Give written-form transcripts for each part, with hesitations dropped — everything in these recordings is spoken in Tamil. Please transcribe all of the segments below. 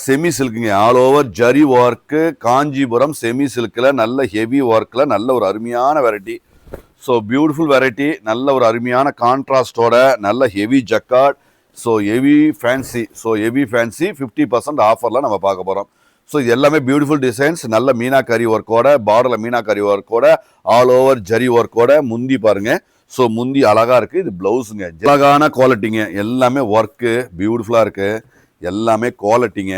செமி சில்க்குங்க, all over zari work, Kanchipuram semi சில்கில் நல்ல ஹெவி ஒர்க்கில் நல்ல ஒரு அருமையான வெரைட்டி. ஸோ பியூட்டிஃபுல் வெரைட்டி, நல்ல ஒரு அருமையான கான்ட்ராஸ்டோட நல்ல heavy jacquard. So heavy fancy, 50% ஆஃபரில் நம்ம பார்க்க போகிறோம். ஸோ இது எல்லாமே பியூட்டிஃபுல் டிசைன்ஸ், நல்ல மீனாக்கரி ஒர்க்கோட, பார்டரில் மீனாக்கரி ஒர்க்கோட, ஆல் ஓவர் ஜரி ஒர்க்கோட. முந்தி பாருங்கள், ஸோ முந்தி அழகாக இருக்குது. இது ப்ளவுஸுங்க, அழகான குவாலிட்டிங்க, எல்லாமே ஒர்க்கு பியூட்டிஃபுல்லாக இருக்குது, எல்லாமே குவாலிட்டிங்க,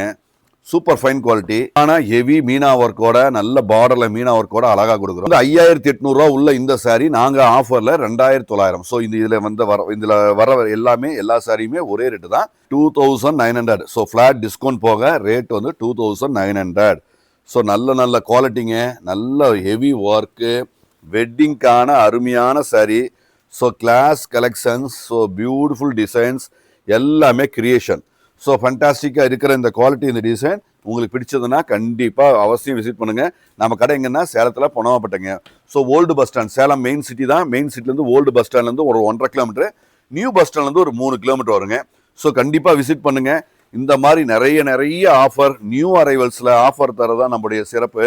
சூப்பர் ஃபைன் குவாலிட்டி. ஆனால் ஹெவி மீனா ஒர்க்கோட, நல்ல பார்டரில் மீனா ஒர்க்கோட அழகாக கொடுக்குறோம். 5800 உள்ள இந்த சாரீ நாங்கள் ஆஃபரில் 2900. ஸோ இதில் வர எல்லாமே எல்லா சாரியுமே ஒரே ரேட்டு தான், 2900. ஸோ ஃப்ளாட் டிஸ்கவுண்ட் போக ரேட் வந்து 2900. ஸோ நல்ல குவாலிட்டிங்க, நல்ல ஹெவி ஒர்க்கு, வெட்டிங்க்கான அருமையான sari. So class collections, so beautiful designs, எல்லாமே கிரியேஷன். ஸோ ஃபண்டாஸ்டிக்காக இருக்கிற இந்த குவாலிட்டி, இந்த டிசைன் உங்களுக்கு பிடிச்சதுன்னா கண்டிப்பாக அவசியம் விசிட் பண்ணுங்கள். நம்ம கடை எங்கன்னா சேலத்தில் பொனவாப்பட்டங்க. So old bus stand, Salem main city தான். மெயின் சிட்டிலேருந்து ஓல்டு பஸ் ஸ்டாண்ட்லேருந்து ஒரு 1.5 கிலோமீட்டர், நியூ பஸ் ஸ்டாண்ட்லேருந்து ஒரு 3 கிலோமீட்டர் வருங்க. ஸோ கண்டிப்பாக விசிட் பண்ணுங்கள். இந்த மாதிரி நிறைய ஆஃபர், நியூ அரைவல்ஸில் ஆஃபர் தரதான் நம்முடைய சிறப்பு.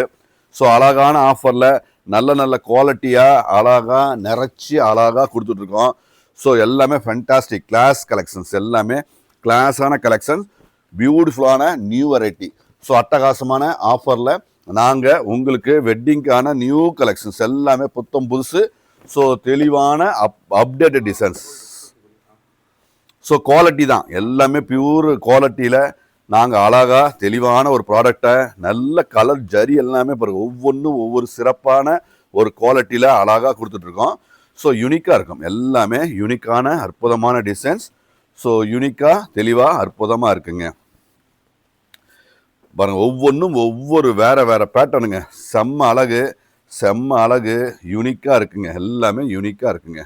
ஸோ அழகான ஆஃபரில் நல்ல குவாலிட்டியாக அழகாக நிறைச்சி அழகாக கொடுத்துட்ருக்கோம். ஸோ எல்லாமே ஃபண்டாஸ்டிக் கிளாஸ் கலெக்ஷன்ஸ், எல்லாமே கிளாஸான கலெக்ஷன்ஸ், பியூட்டிஃபுல்லான நியூ வெரைட்டி. ஸோ அட்டகாசமான ஆஃபரில் நாங்கள் உங்களுக்கு வெட்டிங்க்கான நியூ கலெக்ஷன்ஸ் எல்லாமே புத்தம் புதுசு. ஸோ தெளிவான அப்டேட்டட் டிசைன்ஸ். ஸோ குவாலிட்டி தான், எல்லாமே பியூர் குவாலிட்டியில் நாங்கள் அழகாக தெளிவான ஒரு ப்ராடக்டை, நல்ல கலர் ஜரி எல்லாமே பாருங்கள், ஒவ்வொன்றும் ஒவ்வொரு சிறப்பான ஒரு குவாலிட்டியில் அழகாக கொடுத்துட்ருக்கோம். ஸோ யூனிக்காக இருக்கும், எல்லாமே யூனிக்கான அற்புதமான டிசைன்ஸ். ஸோ யூனிக்காக தெளிவாக அற்புதமாக இருக்குங்க பாருங்கள், ஒவ்வொன்றும் ஒவ்வொரு வேறு பேட்டர்னுங்க, செம்ம அழகு யூனிக்காக இருக்குங்க, எல்லாமே யூனிக்காக இருக்குங்க.